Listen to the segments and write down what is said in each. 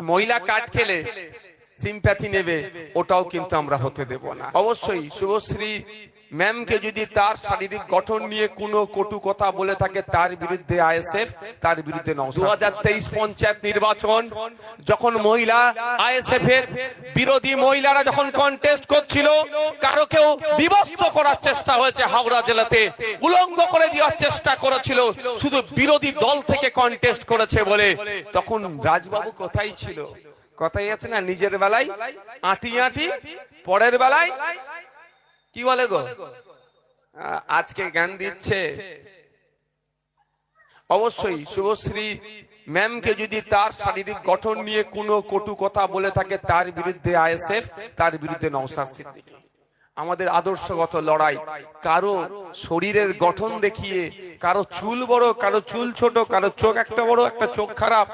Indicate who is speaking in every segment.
Speaker 1: মহিলা কার্ড খেলে সিম্প্যাথি নেবে, ওটাও কিন্তু আমরা হতে দেব না। অবশ্যই শুভশ্রী ম্যামকে যদি তার শারীরিক গঠন নিয়ে কোনো কটু কথা বলে থাকে, তার বিরুদ্ধে আইএসএফ, তার বিরুদ্ধে 2023 পঞ্চায়েত নির্বাচন যখন মহিলা আইএসএফ এর বিরোধী মহিলারা যখন কন্টেস্ট করছিল, কারো কেউ বিভক্ত করার চেষ্টা হয়েছে হাওড়া জেলাতে, উলঙ্গ করে দেওয়ার চেষ্টা করেছিল, শুধু বিরোধী দল থেকে কন্টেস্ট করেছে বলে। তখন রাজবাবু কোথায় ছিল? কথাই আছে না, নিজের বেলায় আঁটি আঁটি, পরের বেলায় কি বলে গো, আজকে জ্ঞান দিচ্ছে। অবশ্যই শুভশ্রী ম্যামকে যদি তার শারীরিক গঠন নিয়ে কোনো কটু কথা বলে থাকে, তার বিরুদ্ধে আইএসএফ, তার বিরুদ্ধে নওশাদ সিদ্দিকী। আমাদের আদর্শগত লড়াই। কারো শরীরের গঠন দেখিয়ে, কারো চুল বড়, কারো চুল ছোট, কারো চোখ একটা বড়, একটা চোখ খারাপ,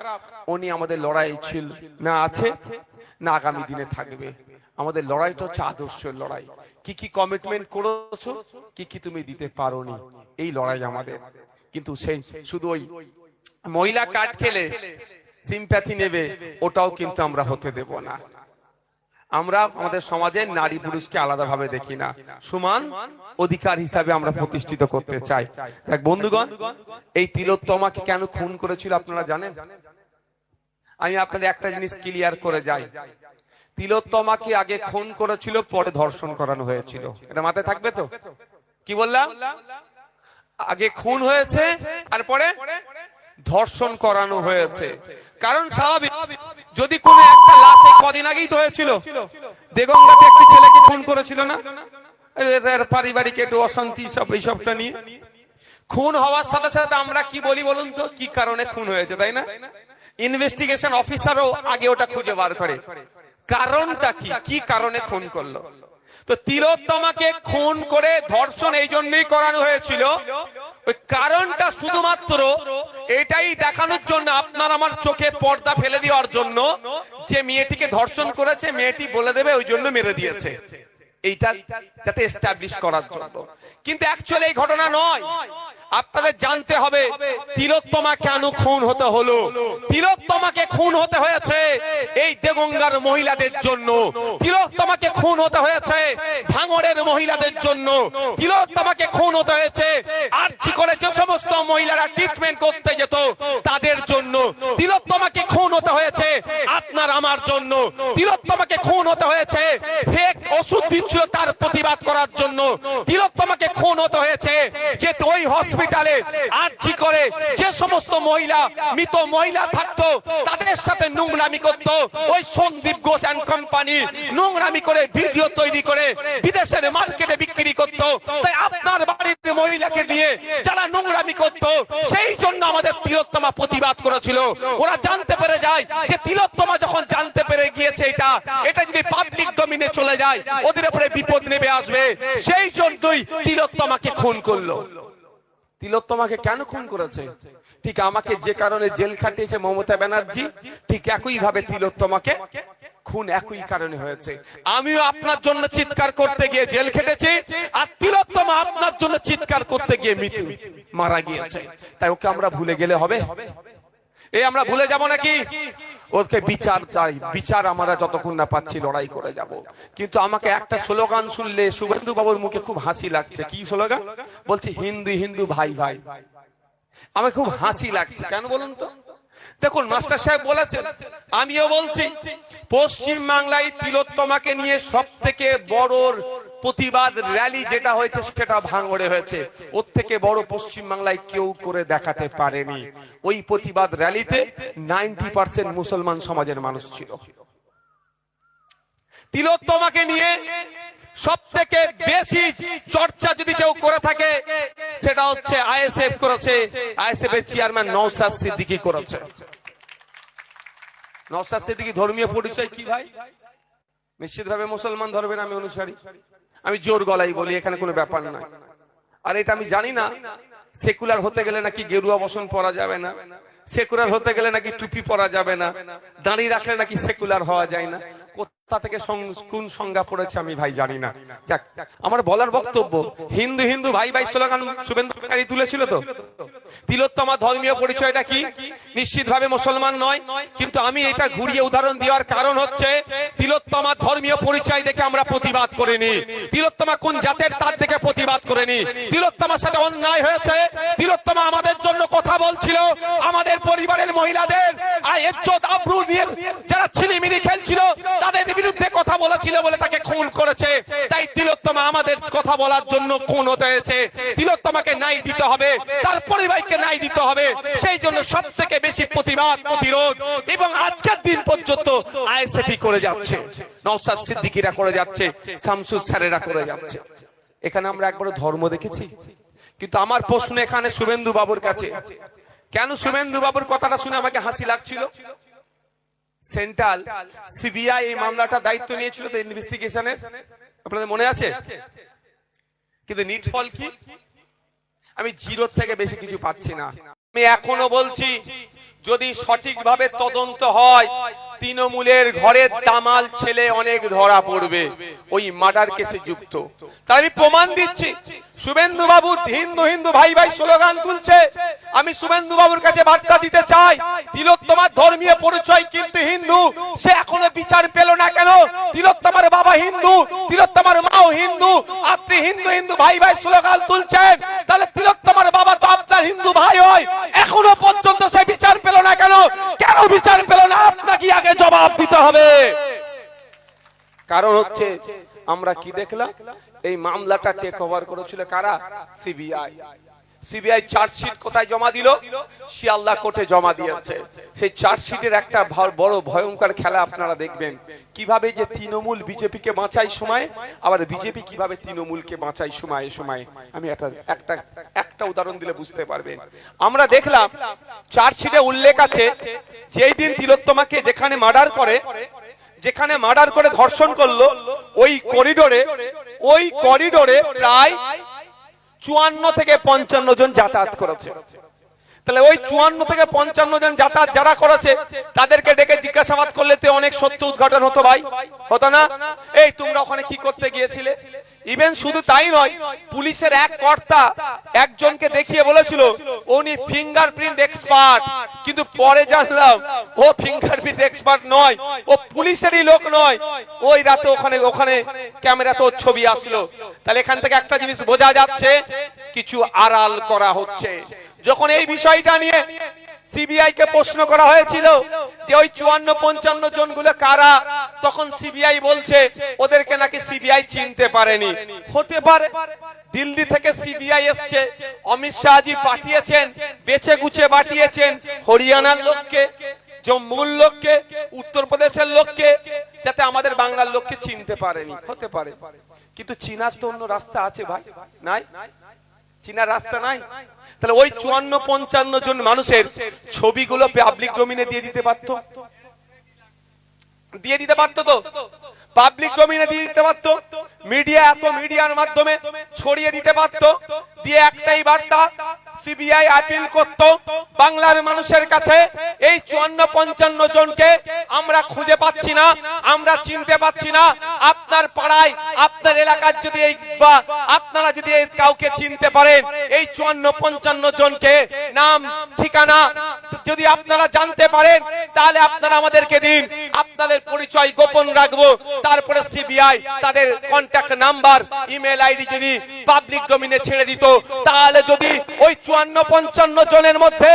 Speaker 1: উনি আমাদের লড়াই ছিল না, আছে না, আগামী দিনে থাকবে। আমাদের লড়াইটা হচ্ছে আদর্শের লড়াই। কি কি কমিটমেন্ট করেছো, কি কি তুমি দিতে পারোনি, এই লড়াই আমাদের। কিন্তু সেই শুধু ওই মহিলা কার্ড খেলে সিম্প্যাথি নেবে, ওটাও কিন্তু আমরা হতে দেব না। আমরা আমাদের সমাজে নারী পুরুষকে আলাদাভাবে দেখি না, সমান অধিকার হিসাবে আমরা প্রতিষ্ঠিত করতে চাই। দেখ বন্ধুগণ, এই তিলোত্তমাকে কেন খুন করেছিল আপনারা জানেন? আমি আপনাদের একটা জিনিস ক্লিয়ার করে যাই। তিলোত্তমাকে আগে খুন করেছিল, পরে ধর্ষণ করানো হয়েছিল। এটা মাথায় থাকবে তো? কি বললাম? আগে খুন হয়েছে, তারপরে ধর্ষণ করানো হয়েছে। কারণ স্বাভাবিক, যদি কোনো একটা লাশ কদিন আগেই তো হয়েছিল, দেগঙ্গাতে একটি ছেলেকে খুন করেছিল না, পারিবারিক একটু অশান্তি, সব এইসবটা নিয়ে খুন হওয়ার সাথে সাথে আমরা কি বলি বলুন তো, কি কারণে খুন হয়েছে, তাই না? ইনভেস্টিগেশন অফিসারও আগে ওটা খুঁজে বার করে কারণটা কি, কি কারণে খুন করলো। তো তিলোত্তমাকে খুন করে ধর্ষণ এই জন্যই করানো হয়েছিল, ওই কারণটা শুধুমাত্র এটাই দেখানোর জন্য, আপনার আমার চোখে পর্দা ফেলে দেওয়ার জন্য, যে মেয়েটিকে ধর্ষণ করেছে মেয়েটি বলে দেবে ওই জন্য মেরে দিয়েছে, এইটা যাতে এস্টাবলিশ করার জন্য। কিন্তু অ্যাকচুয়ালি এই ঘটনা নয়। আপনাদের জানতে হবে তিলোত্তমা কেন খুন হতে হলো। তিলোত্তমাকে খুন হতে হয়েছে এই দেগঙ্গার মহিলাদের জন্য, তিলোত্তমাকে খুন হতে হয়েছে ভাঙড়ের মহিলাদের জন্য, তিলোত্তমাকে খুন হতে হয়েছে আর্জি করে যে সমস্ত মহিলারা ট্রিটমেন্ট করতে যেত তাদের জন্য, তিলোত্তমাকে খুন হতে হয়েছে আপনার আমার জন্য, তিলোত্তমাকে খুন হতে হয়েছে ফেক ওষুধ দিচ্ছিল তার প্রতিবাদ করার জন্য, তিলোত্তমাকে খুন হতে হয়েছে যে ওই হসপিটালে আর্জি করে যে সমস্ত মহিলা, মৃত মহিলা থাকতো তাদের সাথে নোংরামি করত ওই সন্দীপ ঘোষ এন্ড কোম্পানি, নোংরামি করে ভিডিও তৈরি করে বিদেশের মার্কেটে বিক্রি করত। তাই আপনার বাড়ির মহিলাকে দিয়ে যারা নোংরামি করত, সেই জন্য আমাদের তিলোত্তমা প্রতিবাদ করেছিল। ওরা জানতে পেরে যায় যে তিলোত্তমা যখন জানতে পেরে গিয়েছে এটা যদি পাবলিক ডোমেইনে চলে যায় ওদের উপরে বিপদ নেমে আসবে, সেই জন্যই তিলোত্তমাকে খুন করলো। তিলোত্তমাকে কেন খুন করেছে? ঠিক আমাকে যে কারণে জেল খাটিয়েছে মমতা ব্যানার্জি, ঠিক একই ভাবে তিলোত্তমাকে খুন একই কারণে হয়েছে। আমিও আপনার জন্য চিৎকার করতে গিয়ে জেল খেটেছি, আর তিলোত্তমা আপনার জন্য চিৎকার করতে গিয়ে মারা গিয়েছে। তাই ওকে আমরা ভুলে গেলে হবে? আমরা ভুলে যাব নাকি? ওকে বিচার চাই, বিচার আমরা যতক্ষণ না পাচ্ছি লড়াই করে যাব। কিন্তু আমাকে একটা স্লোগান শুনলে শুভেন্দু বাবুর মুখে খুব হাসি লাগছে। কি স্লোগান বলছে? হিন্দু হিন্দু ভাই ভাই। আমার খুব হাসি লাগছে, কেন বলুন তো? দেখুন মাস্টার সাহেব বলেছেন, আমিও বলছি, পশ্চিম বাংলায় তিলোত্তমাকে নিয়ে সব থেকে বড় প্রতিবাদ র্যালি যেটা হয়েছে সেটা ভাঙড়ে হয়েছে। ওর থেকে বড় পশ্চিম বাংলায় কেউ করে দেখাতে পারেনি। ওই প্রতিবাদ র্যালিতে 90% মুসলমান সমাজের মানুষ ছিল। তিলোত্তমাকে নিয়ে সব থেকে বেশি চর্চা যদি কেউ করে থাকে সেটা হচ্ছে আইএসএফ করেছে, আইএসএফ এর চেয়ারম্যান নওশাদ সিদ্দিকী করেছে। নওশাদ সিদ্দিকী ধর্মীয় পরিচয় কি ভাই? নিশ্চিতভাবে মুসলমান ধর্মের আমি অনুসারী। আমি জোর গলাই বলি, এখানে কোনো ব্যাপার নয়। আর এটা আমি জানি না সেকুলার হতে গেলে নাকি গেরুয়া বসন পরা যাবে না, সেকুলার হতে গেলে নাকি টুপি পরা যাবে না, দাঁড়িয়ে রাখলে নাকি সেকুলার হওয়া যায় না। তা থেকে কোন সংজ্ঞা পড়েছে আমি ভাই জানি না। যাক, আমার বলার বক্তব্য, হিন্দু হিন্দু ভাই ভাই স্লোগান শুভেন্দু অধিকারী তুলেছিল তো। তিলোত্তমা ধর্মীয় পরিচয়টা কি? নিশ্চিতভাবে মুসলমান নয়, কিন্তু আমি এটা ঘুরিয়ে উদাহরণ দেওয়ার কারণ হচ্ছে তিলোত্তমা ধর্মীয় পরিচয় দেখে আমরা প্রতিবাদ করিনি। তিলোত্তমা কোন জাতের তার দেখে প্রতিবাদ করিনি। তিলোত্তমার সাথে অন্যায় হয়েছে, তিলোত্তমা আমাদের জন্য কথা বলছিল, আমাদের পরিবারের মহিলাদের ইজ্জত আবরু নিয়ে যারা ছিনিমিনি খেলছিল তাদের বিরুদ্ধে কথা বলেছিল বলে তাকে খুন করেছে। তাই তিলোত্তমা আমাদের কথা বলার জন্য খুন হতে হয়েছে। তিলোত্তমাকে ন্যায় দিতে হবে, তার পরিবারকে ন্যায় দিতে হবে। সেই জন্য সবথেকে বেশি প্রতিবাদ প্রতিরোধ এবং আজকের দিন পর্যন্ত আইএসএফই করে যাচ্ছে, নওশাদ সিদ্দিকীরা করে যাচ্ছে, শামসুল স্যারেরা করে যাচ্ছে। এখানে আমরা একবার ধর্ম দেখেছি। কিন্তু আমার প্রশ্ন এখানে শুভেন্দু বাবুর কাছে, কেন শুভেন্দু বাবুর কথাটা শুনে আমাকে হাসি লাগছিল? সেন্ট্রাল সিবিআই এই মামলাটা দায়িত্ব নিয়েছিল তো ইনভেস্টিগেশনের, আপনাদের মনে আছে? কিন্তু নিটফল কি? আমি জিরো থেকে বেশি কিছু পাচ্ছি না। আমি এখনো বলছি, যদি সঠিকভাবে তদন্ত হয় তৃণমূলের ঘরের দামাল ছেলে অনেক ধরা পড়বে ওই মার্ডার কেসে যুক্ত। তাই আমি প্রমাণ দিচ্ছি। শুভেন্দু বাবু হিন্দু হিন্দু ভাই ভাই স্লোগান তুলছে, আমি শুভেন্দু বাবুর কাছে বার্তা দিতে চাই, তিলোত্তমার ধর্মীয় পরিচয় কিন্তু হিন্দু, সে এখনো বিচার পেল না কেন? তিলোত্তমার বাবা হিন্দু, তিলোত্তমার মাও হিন্দু, আপনি হিন্দু হিন্দু ভাই ভাই স্লোগান তুলছেন, তাহলে তিলোত্তমার বাবা তো আপনার হিন্দু ভাই হয়, এখনো পর্যন্ত সে বিচার পেল না কেন? কেন বিচার পেল না? আপনাকে আগে জবাব দিতে হবে। কারণ হচ্ছে আমরা কি দেখলাম, এই মামলাটা টেক ওভার করেছিল কারা? সিবিআই। সিবিআই চার্জশিট কোথায় জমা দিল? শিয়ালদা কোর্টে জমা দিয়েছে। সেই চার্জশিটের একটা বড় ভয়ঙ্কর খেলা আপনারা দেখবেন, কিভাবে যে তৃণমূল বিজেপিকে বাঁচাই সময়, আবার বিজেপি কিভাবে তৃণমূলকে বাঁচাই সময়ে সময়ে। আমি একটা উদাহরণ দিলে বুঝতে পারবেন। আমরা দেখলাম চার্জশিটে উল্লেখ আছে, যেই দিন তিলোত্তমাকে যেখানে মার্ডার করে ধর্ষণ করলো, ওই করিডোরে প্রায় 54 থেকে 55 জন যাতায়াত করেছে। তাহলে ওই 54 থেকে 55 জন যাতায়াত যারা করেছে তাদেরকে ডেকে জিজ্ঞাসাবাদ করলে তো অনেক সত্য উদ্ঘাটন হতো ভাই, হতো না? এই তোমরা ওখানে কি করতে গিয়েছিলে? ইভেন শুধু তাই নয়, পুলিশের এক কর্তা একজনকে দেখিয়ে বলেছিল উনি ফিঙ্গারপ্রিন্ট এক্সপার্ট, কিন্তু পরে জানলাম ও ফিঙ্গারপ্রিন্ট এক্সপার্ট নয়, ও পুলিশেরই লোক নয়। ওই রাতে ওখানে ক্যামেরাতে ওর ছবি আসলো। তাহলে এখান থেকে একটা জিনিস বোঝা যাচ্ছে, কিছু আড়াল করা হচ্ছে। যখন এই বিষয়টা নিয়ে সিবিআই কে প্রশ্ন করা হয়েছিল যে ওই 54-55 জনগুলো কারা, তখন সিবিআই বলছে ওদেরকে নাকি সিবিআই চিনতে পারেনি। হতে পারে দিল্লি থেকে সিবিআই এসছে, অমিত শাহজি পাঠিয়েছেন, বেছে গুছে পাঠিয়েছেন হরিয়ানার লোককে, জম্মুর লোককে, উত্তরপ্রদেশের লোককে, যাতে আমাদের বাংলার লোককে চিনতে পারেনি। হতে পারে, কিন্তু চিনার তো অন্য রাস্তা আছে ভাই, নাই? চিনার রাস্তা নাই? তাহলে ওই 54-55 জন মানুষের ছবিগুলো পাবলিক ডোমেইনে দিয়ে দিতে পারতো তো, পাবলিক ডোমেইনে দিয়ে দিতে পারতো, মিডিয়ার মাধ্যমে ছড়িয়ে দিতে পারতো, দিয়ে একটাই বার্তা সিবিআই আপিল করত বাংলার মানুষের কাছে, এই 54-55 জনকে আমরা খুঁজে পাচ্ছি না, আমরা চিনতে পাচ্ছি না। আপনার পাড়ায় আপনার এলাকার যদি বা আপনারা যদি কাউকে চিনতে পারেন, এই 54-55 জনকে নাম ঠিকানা যদি আপনারা জানতে পারেন, তাহলে আপনারা আমাদেরকে দিন, আপনাদের পরিচয় গোপন রাখবো। তারপরে সিবিআই তাদের কন্ট্যাক্ট নাম্বার, ইমেল আইডি যদি পাবলিক ডোমেইনে ছেড়ে দিত, তাহলে যদি ওই 54-55 জনের মধ্যে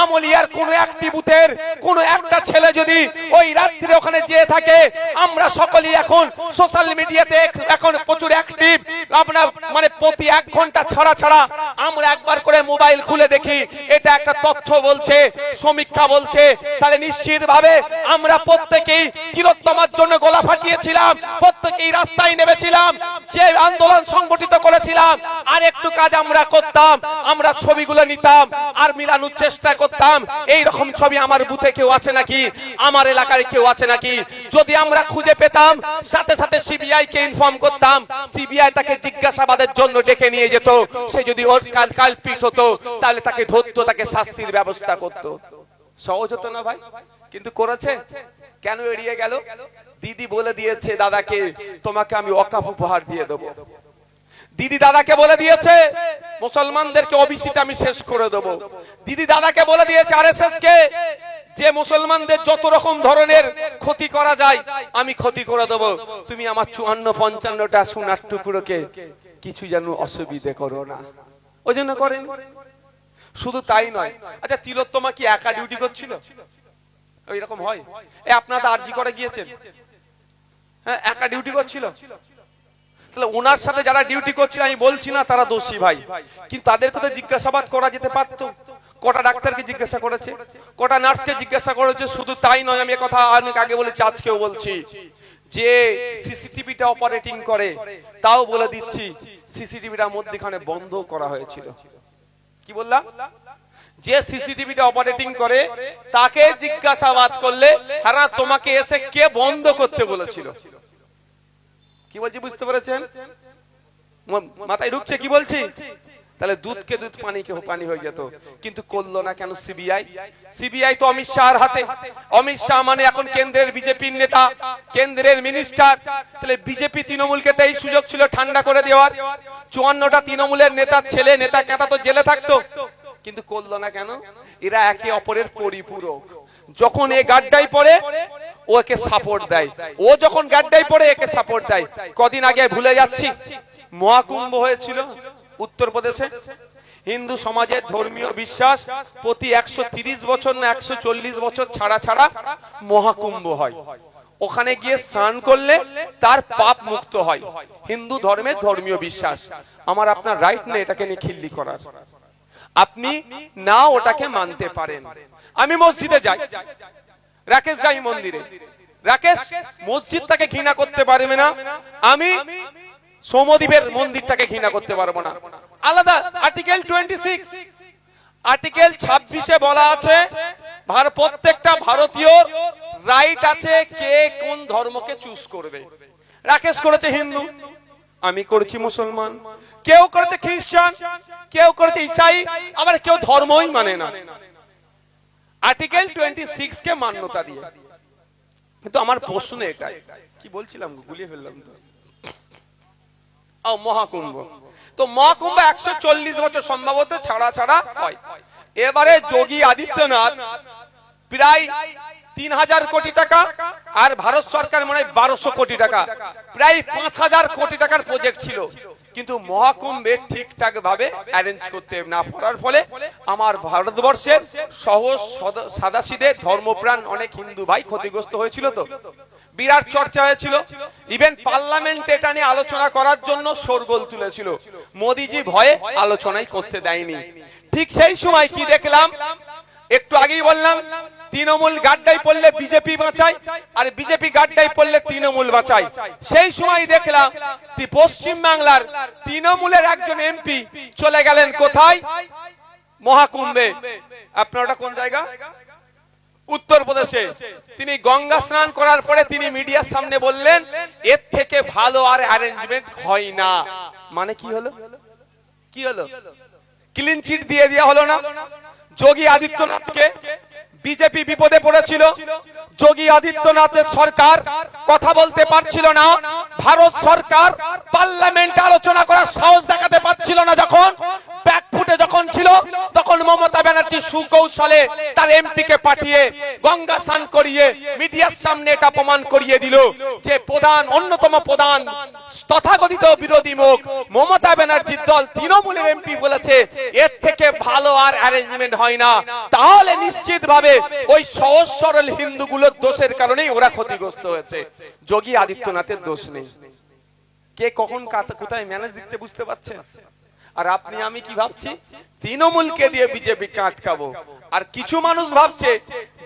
Speaker 1: আমলিয়ার কোন একটি বুথের কোন একটা ছেলে যদি ওই রাত্রে ওখানে যেয়ে থাকে, আমরা সকলেই এখন সোশ্যাল মিডিয়াতে এখন প্রচুর অ্যাক্টিভ, আমরা মানে প্রতি 1 ঘন্টা ছাড়া আমরা একবার করে মোবাইল খুলে দেখি, এটা একটা তথ্য বলছে, সমীক্ষা বলছে। তাহলে নিশ্চিতভাবে আমরা প্রত্যেকেই তিলোত্তমার জন্য গলা ফাটিয়েছিলাম, প্রত্যেকেই রাস্তায় নেমেছিলাম, যে আন্দোলন সংগঠিত করেছিলাম। আর একটু কাজ আমরা করতাম, আমরা ছবিগুলো নিতাম আর মিলানোর চেষ্টা করতাম, এই রকম ছবি আমার বুথে কেউ আছে নাকি, আমার এলাকায় কেউ আছে নাকি। যদি আমরা খুঁজে পেতাম, সাথে সাথে সিবিআই কে ইনফর্ম করতাম, সিবিআই তাকে জিজ্ঞাসাবাদের জন্য ডেকে নিয়ে যেত। সে যদি ওর কালপিট হতো, তাহলে তাকে ধরতো, তাকে শাস্তির ব্যবস্থা করতো। সহজ হতো না ভাই? কিন্তু করেছে কেন এড়িয়ে গেল? দিদি বলে দিয়েছে দাদাকে, তোমাকে আমি ওয়াকফ উপহার দিয়ে দেবো। দিদি দাদাকে বলে দিয়েছে, মুসলমানদেরকে ওবিসিতে আমি শেষ করে দেবো। দিদি দাদাকে বলে দিয়েছে আরএসএস কে, যে মুসলমানদের যত রকম ধরনের ক্ষতি করা যায় আমি ক্ষতি করে দেবো। তুমি আমার 54-55টা সোনার টুকরোকে কিছু যেন অসুবিধে করো না। ওই জন্য করেন। শুধু তাই নয়, আচ্ছা তিলোত্তমা কি একা ডিউটি করছিল? এরকম হয়? আপনারা আরজি করে গিয়েছেন, হ্যাঁ একা ডিউটি করছিল? তাহলে ওনার সাথে যারা ডিউটি করছিল, আমি বলছি না তারা দোষী ভাই, কিন্তু তাদেরকে তো জিজ্ঞাসাবাদ করা যেতে পারতো। কটা ডাক্তারকে জিজ্ঞাসা করেছে, কটা নার্সকে জিজ্ঞাসা করেছে। শুধু তাই নয়, আমি কথা অনেক আগে বলেছি, আজকেও বলছি, যে সিসিটিভিটা অপারেটিং করে তাও বলে দিচ্ছি, সিসিটিভিটার মধ্যখানে বন্ধ করা হয়েছিল। কি বললাম? যে সিসিটিভিটা অপারেটিং করে তাকে জিজ্ঞাসাবাদ করলে, হ্যাঁ তোমাকে এসে কে বন্ধ করতে বলেছিল? কি বলছি বুঝতে পেরেছেন? মাথায় ঢুকছে কি বলছি? তাহলে দুধকে দুধ পানিকে পানি হয়ে যেত, কিন্তু করলো না কেন সিবিআই? সিবিআই তো অমিত শাহর হাতে। অমিত শাহ মানে এখন কেন্দ্রের বিজেপির নেতা, কেন্দ্রের মিনিস্টার। তাহলে বিজেপি তৃণমূলকে তো এই সুযোগ ছিল ঠান্ডা করে দেওয়ার। 54টা তৃণমূলের নেতার ছেলে নেতা কেতা তো জেলে থাকতো, কিন্তু করলো না কেন? এরা একে অপরের পরিপূরক। যখন এ গাড্ডায় পড়ে ওকে সাপোর্ট দেয়, ও যখন গাড্ডায় পড়ে একে সাপোর্ট দেয়। কদিন আগে ভুলে যাচ্ছি, মহাকুম্ভ হয়েছিল উত্তরপ্রদেশে। হিন্দু সমাজের ধর্মীয় বিশ্বাস প্রতি 130 বছর না 140 বছর ছাড়া ছাড়া মহাকুম্ভ হয়। ওখানে গিয়ে স্নান করলে তার পাপ মুক্ত হয়। হিন্দু ধর্মের ধর্মীয় বিশ্বাস। আমার আপনার রাইট নেই এটাকে নিয়ে খিল্লি করার। আপনি না ওটাকে মানতে পারেন। আমি মসজিদে যাই, রাকেশ যাই মন্দিরে, রাকেশ মসজিদটাকে ঘৃণা করতে পারবে না, আমি সোমদ্বীপের মন্দিরটাকে ঘৃণা করতে পারবো না। আলাদা। আর্টিকেল 26, আর্টিকেল 26-এ বলা আছে প্রত্যেকটা ভারতীয় রাইট আছে কে কোন ধর্মকে চুজ করবে। রাকেশ করেছে হিন্দু, আমি করেছি মুসলমান, কেউ করেছে খ্রিস্টান, কেউ করেছে ঈসাই, আবার কেউ ধর্মই মানে না। আর্টিকেল 26 কে মান্যতা দিয়ে। কিন্তু আমার প্রশ্ন এটাই, কি বলছিলাম গুলিয়ে ফেললাম তো। মহাকুম্ভ তো মহাকুম্ভ 140 বছর সম্ভবত ছাড়া ছাড়া হয়। এবারে যোগী আদিত্যনাথ প্রায় 3000 কোটি টাকা, আর ভারত সরকার মনে হয় 1200 কোটি টাকা, প্রায় 5000 কোটি টাকার প্রজেক্ট ছিল। কিন্তু মহাকুম্ভে ঠিকঠাক ভাবে অ্যারেঞ্জ করতে না পারার ফলে আমার ভারতবর্ষের সহজ সাদাসিধে ধর্মপ্রাণ অনেক হিন্দু ভাই ক্ষতিগ্রস্ত হয়েছিল। তো বিরাট চর্চা হয়েছিল, ইভেন পার্লামেন্ট এটা নিয়ে আলোচনা করার জন্য শোরগোল তুলেছিল। মোদিজি ভয়ে আলোচনাই করতে দেয়নি। ঠিক সেই সময় কি দেখলাম, একটু আগেই বললাম, তৃণমূল গাড্ডায় পড়লে বিজেপি বাঁচায়, আর বিজেপি গাড্ডায় পড়লে তৃণমূল বাঁচায়। সেই সময় দেখলাম পশ্চিম বাংলার তৃণমূলের একজন এমপি চলে গেলেন কোথায়? মহাকুম্ভে। আপনার ওটা কোন জায়গা? উত্তরপ্রদেশে। তিনি গঙ্গা স্নান করার পরে তিনি মিডিয়ার সামনে বললেন, এর থেকে ভালো আর অ্যারেঞ্জমেন্ট হয় না। মানে কি হলো? কি হলো? ক্লিন চিট দিয়ে দেওয়া হলো না যোগী আদিত্যনাথকে। বিজেপি বিপদে পড়েছিল, যোগী আদিত্যনাথের সরকার কথা বলতে পারছিল না, ভারত সরকার পার্লামেন্টে আলোচনা করার সাহস দেখাতে পারছিল না। যখন ব্যাকফুটে যখন ছিল, তখন মমতা ব্যানার্জি সুকৌশলে তার এমপিকে পাঠিয়ে গঙ্গা স্নান করিয়ে মিডিয়ার সামনে এটা প্রমাণ করিয়ে দিল যে প্রধান, অন্যতম প্রধান তথাকথিত বিরোধী মুখ মমতা ব্যানার্জির দল তৃণমূলের এমপি বলেছে এর থেকে ভালো আর অ্যারেঞ্জমেন্ট হয় না। তাহলে নিশ্চিতভাবে ওই সহজ সরল হিন্দুগুলোর দোষের কারণেই ওরা ক্ষতিগ্রস্ত হয়েছে, যোগী আদিত্যনাথের দোষ নেই। কে কখন কোথায় ম্যানেজ দিচ্ছে বুঝতে পারছেন? আর আপনি আমি কি ভাবছি? তৃণমূলকে দিয়ে বিজেপিকে আটকাবো। আর কিছু মানুষ ভাবছে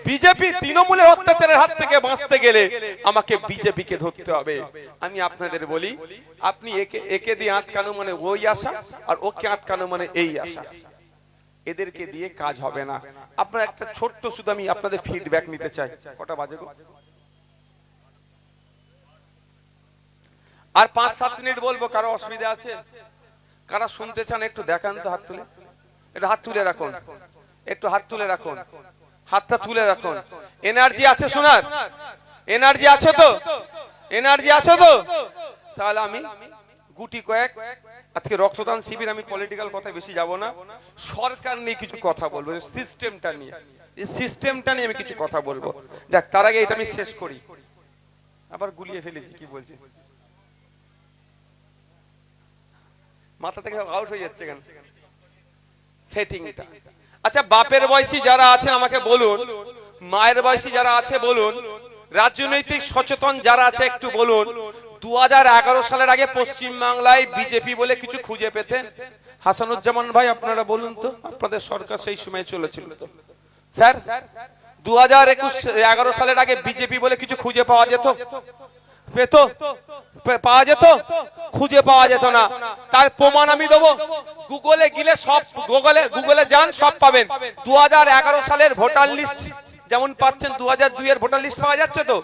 Speaker 1: বিজেপি তৃণমূলের অত্যাচারের হাত থেকে বাঁচতে গেলে আমাকে বিজেপিকে ধরতে হবে। আমি আপনাদের বলি, আপনি একে দিয়ে আটকানো মানে ওই আশা, আর ওকে আটকানো মানে এই আশা। এদেরকে দিয়ে কাজ হবে না। আপনার একটা ছোট্ট শুধু আমি আপনাদের ফিডব্যাক নিতে চাই। কটা বাজে গো? আর 5-7 মিনিট বলবো। কারো অসুবিধা আছে? কারা শুনতে চান একটু দেখান তো, হাত তুলে। একটু হাত তুলে রাখুন, একটু হাত তুলে রাখুন, হাতটা তুলে রাখুন। এনার্জি আছে শোনার? এনার্জি আছে তো? এনার্জি আছে তো? তাহলে আমি গুটি কয়েক আজকে রক্তদান শিবির, আমি পলিটিক্যাল কথা বেশি যাব না, সরকার নিয়ে কিছু কথা বলবো, সিস্টেমটা নিয়ে, এই সিস্টেমটা নিয়ে আমি কিছু কথা বলবো। যাক, তার আগে এটা আমি শেষ করি। আবার গুলিয়ে ফেলেছি, কি বলছি, মাথা থেকে আউট হয়ে যাচ্ছে কেন সেটিংটা। আচ্ছা, বাপের বয়সী যারা আছেন আমাকে বলুন, মায়ের বয়সী যারা আছে বলুন, রাজনৈতিক সচেতন যারা আছে একটু বলুন, 2011 সালের আগে পশ্চিম বাংলায় বিজেপি বলে কিছু খুঁজে পেতেন? হাসানুজ্জামান ভাই, আপনারা বলুন তো, আপনাদের সরকার সেই সময় চলেছিল তো স্যার, 2011 সালের আগে বিজেপি বলে কিছু খুঁজে পাওয়া যেত? পেত? পাওয়া যেত? খুঁজে পাওয়া যেত না। তার প্রমাণ আমি দেবো, গুগলে গেলে সব, গুগলে যান, সব পাবেন। 2011 সালের ভোটার লিস্ট যেমন পাচ্ছেন, 2002 এর ভোটার লিস্ট পাওয়া যাচ্ছে তো।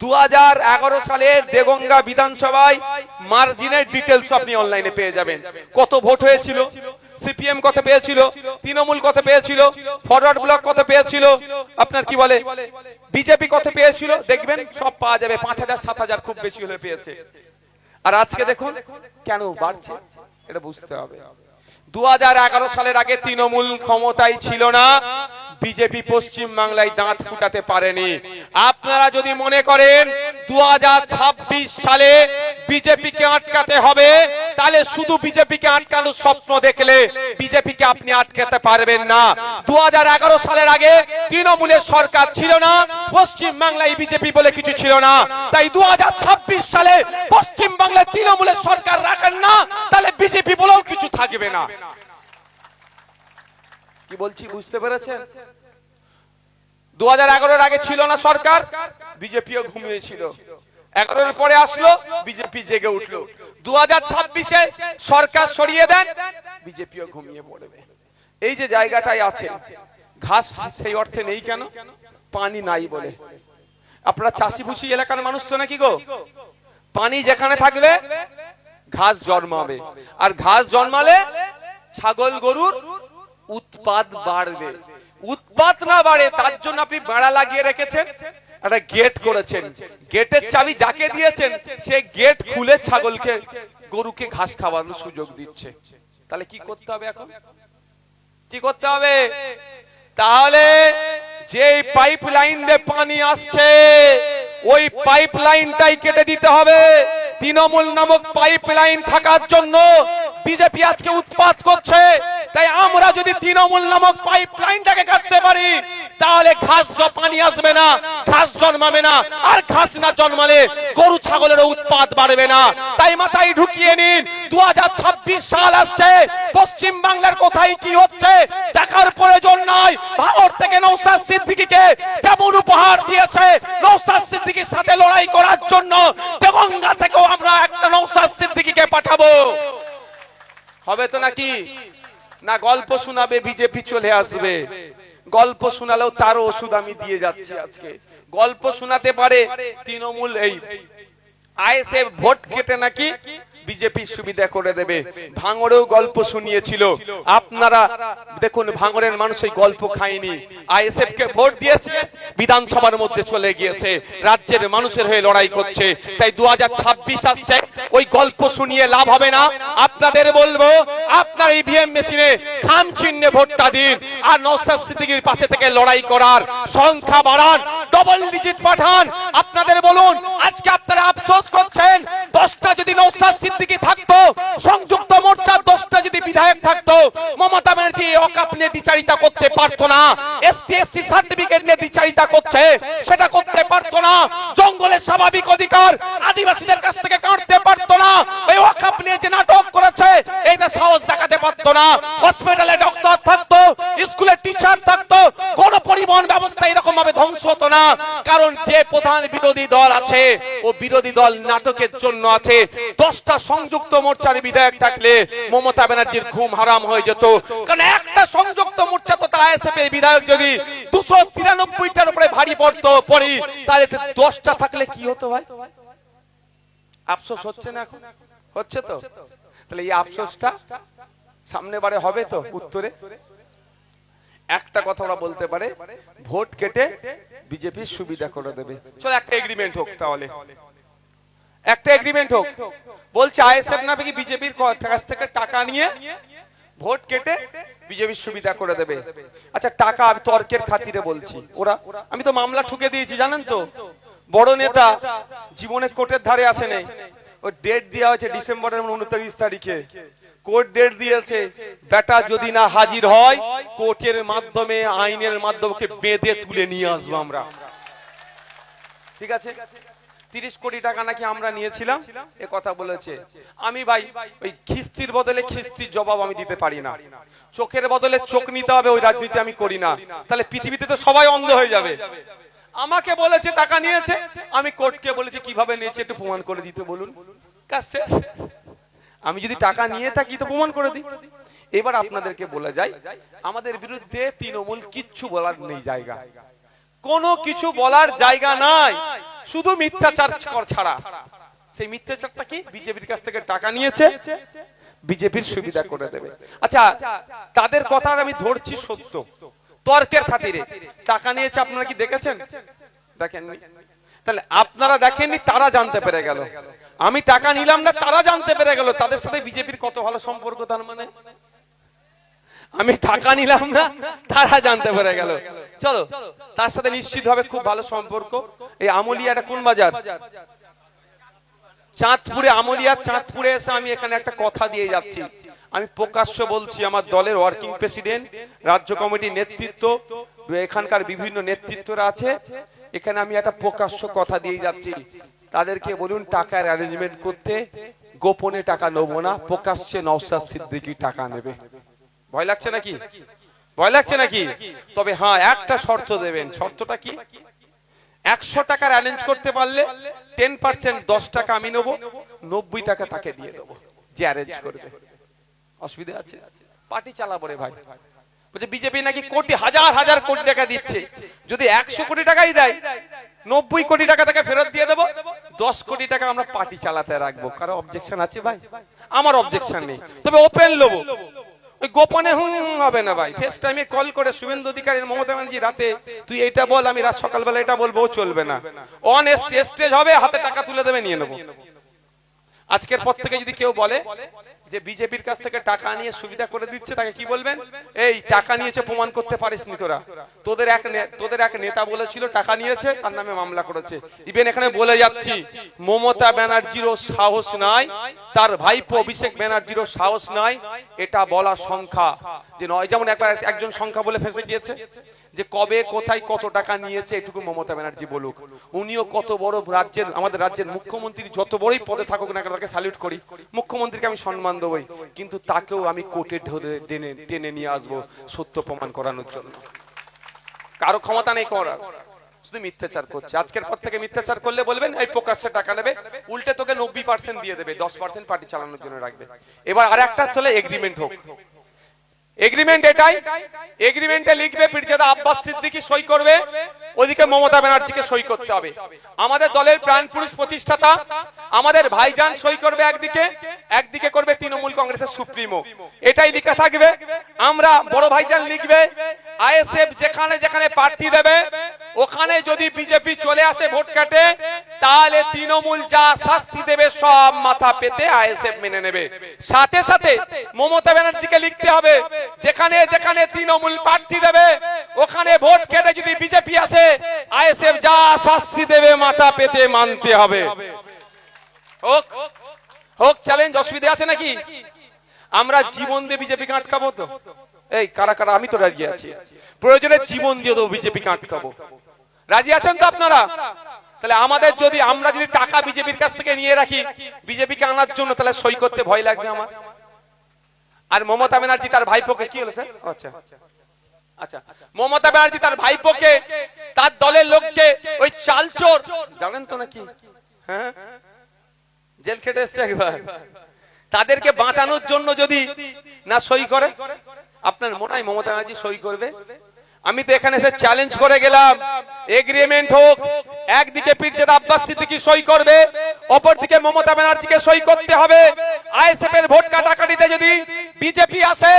Speaker 1: 2011 সালের দেগঙ্গা বিধানসভায় মার্জিনের ডিটেলস আপনি অনলাইনে পেয়ে যাবেন। কত ভোট হয়েছিল, সিপিএম কত পেয়েছিল, তৃণমূল কত পেয়েছিল, ফরওয়ার্ড ব্লক কত পেয়েছিল, আপনার কি বলে বিজেপি কত পেয়েছিল, দেখবেন সব পাওয়া যাবে। 5000 7000 খুব বেশি হলে পেয়েছে। আর আজকে দেখুন কেন বাড়ছে, এটা বুঝতে হবে। 2011 সালের আগে তৃণমূল ক্ষমতায় ছিল না, বিজেপি পশ্চিম বাংলায় দাঁত ফুটাতে পারেনি। আপনারা যদি মনে করেন 2026 সালে বিজেপিকে আটকাতে হবে, তাহলে শুধু বিজেপিকে আটকানোর স্বপ্ন দেখলে বিজেপিকে আপনি আটকাতে পারবেন না। 2011 সালের আগে তৃণমূলের সরকার ছিল না, পশ্চিম বাংলায় বিজেপি বলে কিছু ছিল না। তাই 2026 সালে পশ্চিম বাংলায় তৃণমূলের সরকার রাখেন না, তাহলে বিজেপি বলেও কিছু থাকবে না। কি বলছি বুঝতে পেরেছেন? 2011 আগে ছিল না সরকার, বিজেপিও ঘুমিয়েছিল। 11 পরে আসলো, বিজেপি জেগে উঠলো। 2026-এ সরকার সরিয়ে দেন, বিজেপিও ঘুমিয়ে পড়বে। এই যে জায়গাটায় আছে, ঘাস সেই অর্থে নেই কেন? পানি নাই বলে। আপনারা চাষিভুষি এলাকার মানুষ তো নাকি গো? পানি যেখানে থাকবে ঘাস জন্মাবে, আর ঘাস জন্মালে ছাগল গরুর উৎপাদ বাড়বে। উৎপাদ না বাড়ে তার জন্য আপনি বেড়া লাগিয়ে রেখেছেন, একটা গেট করেছেন, গেটের চাবি যাকে দিয়েছেন সে গেট খুলে ছাগলকে গরুকে ঘাস খাওয়ানোর সুযোগ দিচ্ছে। তাহলে কি করতে হবে এখন? কি করতে হবে? তাহলে যে পাইপ লাইন দিয়ে পানি আসছে ওই পাইপ লাইনটাই কেটে দিতে হবে। তৃণমূল নামক পাইপ লাইন থাকার জন্য বিজেপি আজকে উৎপাত করছে। তাই আমরা যদি তৃণমূল নামক পাইপ লাইনটাকে কাটতে পারি, তাহলে ঘাস পানি আসবে না, ঘাস জন্মাবে না, আর ঘাস না জন্মালে গরু ছাগলের উৎপাত বাড়বে না। তাই মাথায় ঢুকিয়ে নিন, 2026 সাল আসছে, পশ্চিম বাংলার কোথায় কি হচ্ছে দেখার প্রয়োজন নাই। ভারত থেকে নওশাদ সিদ্দিকীকে যেমন উপহার দিয়েছে, নওশাদ সিদ্দিকীর সাথে লড়াই করার জন্য দেগঙ্গা থেকেও আমরা একটা নওশাদ সিদ্দিকীকে পাঠাবো। হবে তো নাকি? না গল্প শোনাবে বিজেপি চলে আসবে? গল্প শোনালেও তারও ওষুধ আমি দিয়ে যাচ্ছি আজকে। গল্প শোনাতে পারে তৃণমূল, এই আইএসএফ ভোট কেটে নাকি বিজেপি সুবিধা করে দেবে। ভাঙড়েও গল্প শুনিয়েছিল, আপনারা দেখুন ভাঙড়ের মানুষ এই গল্প খায়নি। আইএসএফ কে ভোট দিয়েছে, বিধানসভার মধ্যে চলে গিয়েছে, রাজ্যের মানুষের হয়ে লড়াই করছে। তাই 2026 আসছে, ওই গল্প শুনিয়ে লাভ হবে না। আপনাদের বলবো, আপনার ইভিএম মেশিনে খাম চিহ্নে ভোটটা দিন, আর নওশাদ সিদ্দিকীর পাশে থেকে লড়াই করার সংখ্যা বাড়ান, ডবল ডিজিট পাঠান। আপনাদের বলুন, আজকে আপনারা আফসোস করছেন, 10টা যদি নওশাদ সিদ্দিকী থাকতো, সংযুক্ত মোর্চার 10টা যদি বিধায়ক থাকতো, মমতা ব্যানার্জি ওয়াকফ নিয়ে দ্বিচারিতা করতে পারতো না। এসটি/এসসি সার্টিফিকেট নিয়ে দ্বিচারিতা করছে, সেটা করতে পারতো না। জঙ্গলের স্বাভাবিক অধিকার আদিবাসীদের কাছ থেকে কাটতে পারতো না। এই ওয়াকফ নিয়ে যে নাটক করেছে, এটা সাহস দেখাতে পারতো না। হসপিটালে ডক্টর থাকতো, স্কুলে টিচার থাকতো, গণপরিবহন ব্যবস্থা এরকম ভাবে ধ্বংস হতো না। কারণ যে প্রধান বিরোধী দল আছে, ও বিরোধী দল নাটকের জন্য আছে। 10টা সংযুক্ত মোর্চার বিধায়ক থাকলে মমতা ব্যানার্জির ঘুম হারাম হয়ে যেত। কারণ একটা সংযুক্ত মোর্চা তো তার আইএসএফ এর বিধায়ক যদি 293টার উপরে ভারী পড়তো পড়ি, তাহলে 10টা থাকলে কি হতো ভাই? আফসোস হচ্ছে না এখন? হচ্ছে তো? তাহলে এই আফসোসটা সামনে বারে হবে তো উত্তরে? একটা কথা ওরা বলতে পারে, ভোট কেটে বিজেপির সুবিধা করে দেবে। চলো একটা এগ্রিমেন্ট হোক, তাহলে একটা এগ্রিমেন্ট হোক, বলছে আইএসএফ না কি বিজেপির কাছ থেকে টাকা নিয়ে ভোট কেটে বিজেপির সুবিধা করে দেবে। আচ্ছা টাকা আমি তর্কের খাতিরে বলছি, ওরা আমি তো মামলা ঠুকে দিয়েছি জানেন তো, বড় নেতা জীবনে কোর্টের ধারে আসে নেই, ওই ডেট দেওয়া হয়েছে ডিসেম্বরের 29 তারিখে, কোর্ট ডেট দিয়েছে, বেটা যদি না হাজির হয় কোর্টের মাধ্যমে আইনের মাধ্যমে বেঁধে তুলে নিয়ে আসবো আমরা। ঠিক আছে, 30 কোটি টাকা নাকি আমরা নিয়েছিলাম এ কথা বলেছে। আমি ভাই ওই খিস্তির বদলে খিস্তির জবাব আমি দিতে পারি না, চোখের বদলে চোখ নিতে হবে, ওই রাজনীতি আমি করি না, তাহলে পৃথিবীতে তো সবাই অন্ধ হয়ে যাবে। আমাকে বলেছে টাকা নিয়েছে, আমি কোর্টকে বলেছি কিভাবে নিয়েছে একটু প্রমাণ করে দিতে বলুন, কাজ শেষ। আমি যদি টাকা নিয়ে থাকি তো প্রমাণ করে দিই। এবার আপনাদেরকে বলে যাই, আমাদের বিরুদ্ধে তৃণমূল কিচ্ছু বলার নেই জায়গা, কোনো কিছু বলার জায়গা নাই, শুধু মিথ্যাচার ছাড়া। সেই মিথ্যাচারটা কি? বিজেপির কাছ থেকে টাকা নিয়েছে, বিজেপির সুবিধা করে দেবে। আচ্ছা তাদের কথা আমি ধরছি সত্য, তর্কের খাতিরে টাকা নিয়েছে, আপনারা কি দেখেছেন? দেখেননি, তাহলে আপনারা দেখেননি, তারা জানতে পেরে গেল। আমি টাকা নিলাম না, তারা জানতে পেরে গেল, তাদের সাথে বিজেপির কত ভালো সম্পর্ক। তার মানে আমি টাকা নিলাম না, তারা জানতে পেরে গেল, চলো তার সাথে নিশ্চিতভাবে খুব ভালো সম্পর্ক। এই আমলিয়াটা কোন বাজার? চাঁদপুরে। আমলিয়া চাঁদপুরে এসে আমি এখানে একটা কথা দিয়ে যাচ্ছি, আমি প্রকাশ্য বলছি, আমার দলের ওয়ার্কিং প্রেসিডেন্ট, রাজ্য কমিটির নেতৃত্ব, এখানকার বিভিন্ন নেতৃত্বরা আছে, এখানে আমি একটা প্রকাশ্য কথা দিয়ে যাচ্ছি, তাদেরকে বলুন টাকার অ্যারেঞ্জমেন্ট করতে, গোপনে টাকা নেবো না, প্রকাশ্যে নওশাদ সিদ্দিকী টাকা নেবে। ভয় লাগছে নাকি? ভয় লাগছে নাকি? তবে হ্যাঁ একটা শর্ত দেবেন। শর্তটা কি? 100 টাকার অ্যারেঞ্জ করতে পারলে 10% 10 টাকা আমি নেবো, 90 টাকা তাকে দিয়ে দেবো যে অ্যারেঞ্জ করবে। অসুবিধা আছে? পার্টি চালাবো রে ভাই। বলছে বিজেপি নাকি কোটি হাজার হাজার কোটি টাকা দিচ্ছে, যদি 100 কোটি টাকাই দেয় 90 কোটি টাকা তাকে ফেরত দিয়ে দেবো, 10 কোটি টাকা আমরা পার্টি চালাতে রাখবো। কারো অবজেকশন আছে ভাই? আমার অবজেকশন নেই, তবে ওপেন নেবো, ওই গোপনে হবে না ভাই। ফেস টাইমে কল করে শুভেন্দু অধিকারী, মমতা ব্যানার্জি রাতে তুই এটা বল, আমি রাত সকালবেলা এটা বলবো, চলবে না। অন স্টেজ হবে, হাতে টাকা তুলে দেবে, নিয়ে নেবো। আজকের পর থেকে যদি কেউ বলে যে বিজেপির কাছ থেকে টাকা নিয়ে সুবিধা করে দিচ্ছে, তাকে কি বলবেন? এই টাকা নিয়েছে প্রমাণ করতে পারিসনি তোরা। তোদের এক নেতা বলেছিল টাকা নিয়েছে, তার নামে মামলা করেছে। ইভেন এখানে বলে যাচ্ছি, মমতা ব্যানার্জিরও সাহস নাই, তার ভাইপো অভিষেক ব্যানার্জিরও সাহস নাই এটা বলা সংখ্যা যে নয়। যেমন একবার একজন সংখ্যা বলে ফেসে গিয়েছে যে কবে কোথায় কত টাকা নিয়েছে, এটুকু মমতা ব্যানার্জি বলুক। উনিও কত বড় রাজ্যের, আমাদের রাজ্যের মুখ্যমন্ত্রী, যত বড়ই পদে থাকুক না, তাকে স্যালুট করি, মুখ্যমন্ত্রীকে আমি সম্মান দেবই, কিন্তু তাকেও আমি কোর্টে টেনে নিয়ে আসবো সত্য প্রমাণ করানোর জন্য। কারো ক্ষমতা নেই করার, শুধু মিথ্যাচার করছে। আজকের পর থেকে মিথ্যাচার করলে বলবেন এই প্রকাশ্যে টাকা নেবে, উল্টে তোকে 90% দিয়ে দেবে, 10% পার্টি চালানোর জন্য রাখবে। এবার আর একটা চলে এগ্রিমেন্ট হোক। এগ্রিমেন্ট এটাই, এগ্রিমেন্টে লিখবে পীরজাদা আব্বাস সিদ্দিকী সই করবে, ওদিকে মমতা ব্যানার্জিকে সই করতে হবে। আমাদের দলের প্রাণ পুরুষ প্রতিষ্ঠাতা আমাদের ভাইজান সই করবে একদিকে, একদিকে করবে তৃণমূল কংগ্রেসের সুপ্রিমো, এটাই লেখা থাকবে। আমরা বড় ভাইজান লিখবে আইএসএফ যেখানে যেখানে প্রার্থী দেবে ওখানে যদি বিজেপি চলে আসে ভোট কাটে, তাহলে তৃণমূল যা শাস্তি দেবে সব মাথা পেতে আইএসএফ মেনে নেবে। সাথে সাথে মমতা ব্যানার্জিকে লিখতে হবে যেখানে যেখানে তৃণমূল প্রার্থী দেবে ওখানে ভোট কেটে যদি বিজেপি আসে, আইএসএফ যা শাস্তি দেবে মাথা পেতে মানতে হবে। হোক হোক চ্যালেঞ্জ, অসুবিধা আছে নাকি? আমরা জীবন দিয়ে বিজেপিকে আটকাবো তো? এই কারা কারা? আমি তো রাজি আছি, প্রয়োজনে জীবন দিয়ে দেবো বিজেপিকে আটকাবো। রাজি আছেন তো আপনারা? তাহলে আমাদের যদি, আমরা যদি টাকা বিজেপির কাছ থেকে নিয়ে রাখি বিজেপিকে আনার জন্য, তাহলে সই করতে ভয় লাগবে আমার। আর মমতা ব্যানার্জি তার ভাইপোকে, কি হলো স্যার? আচ্ছা আচ্ছা, মমতা ব্যানার্জি তার ভাইপোকে, তার দলের লোককে, ওই চালচোর জানেন তো নাকি, হ্যাঁ জেল খেটে এসছে একবার, তাদেরকে বাঁচানোর জন্য যদি না সই করে, আপনার মনে হয় মমতা ব্যানার্জি সই করবে? আমি তো এখানে এসে চ্যালেঞ্জ করে গেলাম, এগ্রিমেন্ট হোক, একদিকে পীরজাদা আব্বাস সিদ্দিকী সই করবে, অপরদিকে মমতা ব্যানার্জিকে সই করতে হবে। আইএসএফ এর ভোট কাটাকাটিতে যদি বিজেপি আসে,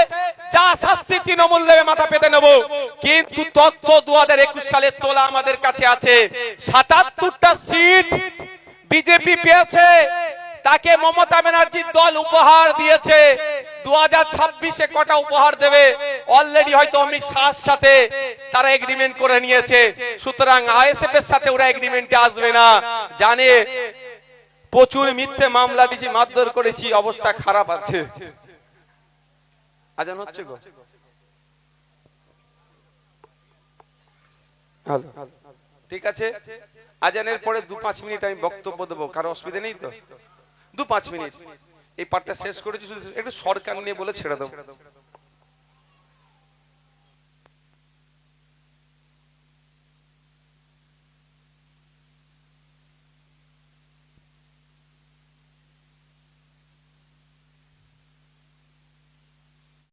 Speaker 1: যা শাস্তি তৃণমূল দেবে মাথা পেতে নেব। কিন্তু তথ্য 2021 সালে তোলা আমাদের কাছে আছে, 77টা সিট বিজেপি পেয়েছে, তাকে মমতা ব্যানার্জির দল উপহার দিয়েছে। 2026-এ কটা উপহার দেবে অলরেডি হয়তো অমিত শাহর সাথে তারা এগ্রিমেন্ট করে নিয়েছে। সুতরাং আইএসএফ এর সাথে ওরা এগ্রিমেন্টে আসবে না, জানে প্রচুর মিথ্যে মামলা দিয়েছি, মারধর করেছি, অবস্থা খারাপ আছে। আজান হচ্ছে গো, হ্যালো, ঠিক আছে। আজানের পরে 2-5 মিনিট আমি বক্তব্য দেবো, কারো অসুবিধা নেই তো? 2-5 মিনিট এই পাঠটা শেষ করেছি, শুধু একটু সরকার নিয়ে বলে ছেড়ে দেবো।